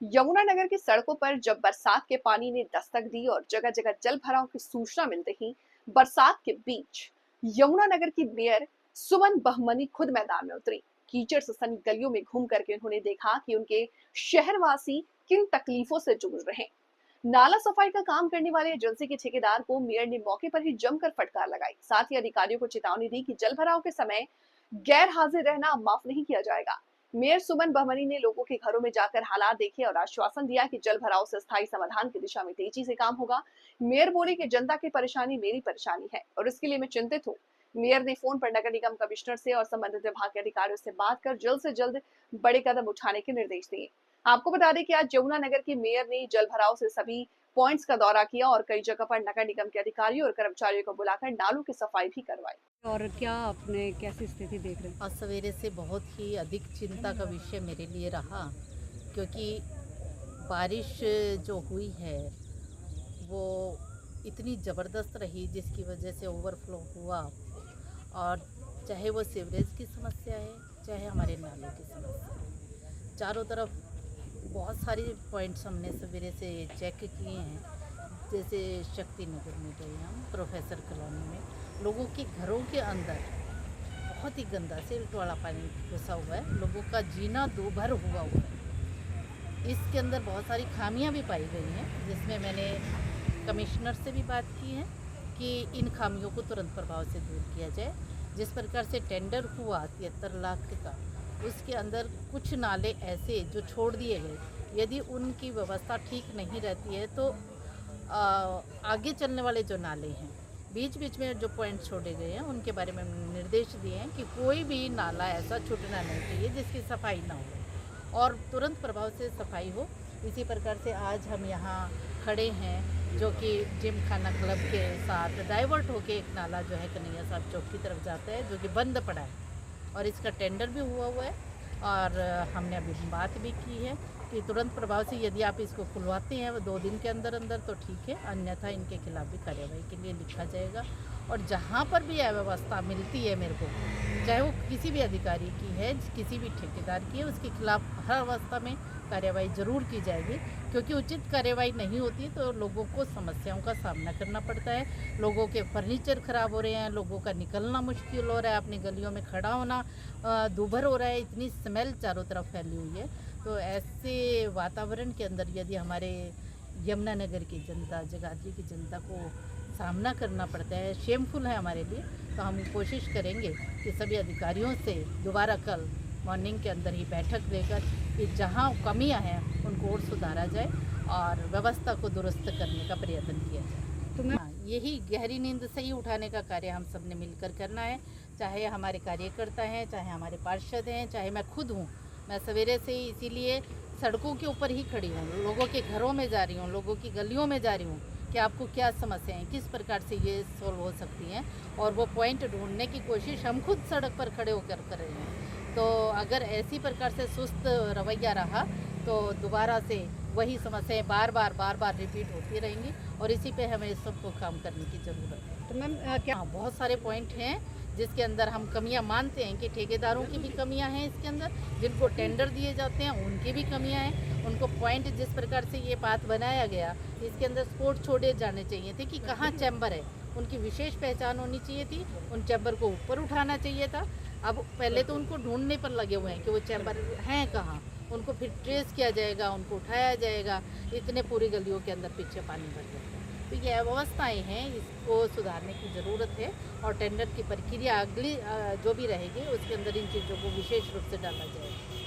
यमुनानगर की सड़कों पर जब बरसात के पानी ने दस्तक दी और जगह जगह जल भराव की सूचना मिलते ही बरसात के बीच यमुनानगर की मेयर सुमन बहमनी खुद मैदान में उतरी। कीचड़ से सनी गलियों में घूम करके उन्होंने देखा कि उनके शहरवासी किन तकलीफों से जूझ रहे हैं। नाला सफाई का काम करने वाले एजेंसी के ठेकेदार को मेयर ने मौके पर ही जमकर फटकार लगाई। साथ ही अधिकारियों को चेतावनी दी कि जल भराव के समय गैर हाजिर रहना अब माफ नहीं किया जाएगा। मेयर सुमन बहमनी ने लोगों के घरों में जाकर हालात देखे और आश्वासन दिया कि जल भराव से स्थायी समाधान की दिशा में तेजी से काम होगा। मेयर बोले कि जनता की परेशानी मेरी परेशानी है और इसके लिए मैं चिंतित हूँ। मेयर ने फोन पर नगर निगम कमिश्नर से और संबंधित विभाग के अधिकारियों से बात कर जल्द से जल्द बड़े कदम उठाने के निर्देश दिए। आपको बता दें कि आज यमुनानगर की मेयर ने जल भराव से सभी पॉइंट्स का दौरा किया और कई जगह पर नगर निगम के अधिकारियों और कर्मचारियों को बुलाकर नालों की सफाई भी करवाई। और क्या आपने कैसी स्थिति देख रहे हैं? आज सवेरे से बहुत ही अधिक चिंता का विषय मेरे लिए रहा, क्योंकि बारिश जो हुई है वो इतनी ज़बरदस्त रही जिसकी वजह से ओवरफ्लो हुआ। और चाहे वो सीवरेज की समस्या है, चाहे हमारे नालों की समस्या है, चारों तरफ बहुत सारी पॉइंट्स हमने सवेरे से चेक किए हैं। जैसे शक्ति नगर में गए हम, प्रोफेसर कॉलोनी में लोगों के घरों के अंदर बहुत ही गंदा सिल्ट वाला पानी घुसा हुआ है, लोगों का जीना दूभर हुआ हुआ है। इसके अंदर बहुत सारी खामियां भी पाई गई हैं, जिसमें मैंने कमिश्नर से भी बात की है कि इन खामियों को तुरंत प्रभाव से दूर किया जाए। जिस प्रकार से टेंडर हुआ 73 लाख का, उसके अंदर कुछ नाले ऐसे जो छोड़ दिए गए, यदि उनकी व्यवस्था ठीक नहीं रहती है तो आगे चलने वाले जो नाले हैं, बीच बीच में जो पॉइंट छोड़े गए हैं, उनके बारे में निर्देश दिए हैं कि कोई भी नाला ऐसा छूटना नहीं चाहिए जिसकी सफाई ना हो और तुरंत प्रभाव से सफाई हो। इसी प्रकार से आज हम यहाँ खड़े हैं, जो कि जिम खाना क्लब के साथ डाइवर्ट होके एक नाला जो है कन्हैया साहब चौक की तरफ जाता है, जो कि बंद पड़ा है और इसका टेंडर भी हुआ हुआ है। और हमने अभी बात भी की है कि तुरंत प्रभाव से यदि आप इसको खुलवाते हैं 2 दिन के अंदर अंदर तो ठीक है, अन्यथा इनके खिलाफ भी कार्यवाही के लिए लिखा जाएगा। और जहाँ पर भी अव्यवस्था मिलती है मेरे को, चाहे वो किसी भी अधिकारी की है, किसी भी ठेकेदार की है, उसके खिलाफ हर अवस्था में कार्यवाही ज़रूर की जाएगी, क्योंकि उचित कार्यवाही नहीं होती तो लोगों को समस्याओं का सामना करना पड़ता है। लोगों के फर्नीचर ख़राब हो रहे हैं, लोगों का निकलना मुश्किल हो रहा है, अपनी गलियों में खड़ा होना दूभर हो रहा है, इतनी स्मेल चारों तरफ फैली हुई है। तो ऐसे वातावरण के अंदर यदि हमारे यमुनानगर की जनता, जगाधरी की जनता को सामना करना पड़ता है, शेमफुल है हमारे लिए। तो हम कोशिश करेंगे कि सभी अधिकारियों से दोबारा कल मॉर्निंग के अंदर ही बैठक लेकर कि जहां कमियां हैं उनको और सुधारा जाए और व्यवस्था को दुरुस्त करने का प्रयत्न किया जाए। तो मैं यही गहरी नींद से ही उठाने का कार्य हम सब ने मिलकर करना है, चाहे हमारे कार्यकर्ता हैं, चाहे हमारे पार्षद हैं, चाहे मैं खुद हूँ। मैं सवेरे से ही इसीलिए सड़कों के ऊपर ही खड़ी हूँ, लोगों के घरों में जा रही हूँ, लोगों की गलियों में जा रही हूँ कि आपको क्या समस्याएं, किस प्रकार से ये सॉल्व हो सकती हैं, और वो पॉइंट ढूंढने की कोशिश हम खुद सड़क पर खड़े होकर कर रहे हैं। तो अगर ऐसी प्रकार से सुस्त रवैया रहा तो दोबारा से वही समस्याएं बार बार रिपीट होती रहेंगी और इसी पे हमें सबको काम करने की ज़रूरत है। तो मैम क्या हाँ, बहुत सारे पॉइंट हैं जिसके अंदर हम कमियां मानते हैं कि ठेकेदारों की भी कमियां हैं इसके अंदर, जिनको टेंडर दिए जाते हैं उनकी भी कमियां हैं। उनको पॉइंट जिस प्रकार से ये पाथ बनाया गया, इसके अंदर स्पोर्ट छोड़े जाने चाहिए थे कि कहाँ चैम्बर है, उनकी विशेष पहचान होनी चाहिए थी, उन चैम्बर को ऊपर उठाना चाहिए था। अब पहले तो उनको ढूंढने पर लगे हुए हैं कि वो चैम्बर हैं कहाँ, उनको फिर ट्रेस किया जाएगा, उनको उठाया जाएगा। इतने पूरी गलियों के अंदर पीछे पानी भर जाता है। तो ये अव्यवस्थाएँ हैं, इसको सुधारने की ज़रूरत है और टेंडर की प्रक्रिया अगली जो भी रहेगी उसके अंदर इन चीज़ों को विशेष रूप से डाला जाएगा।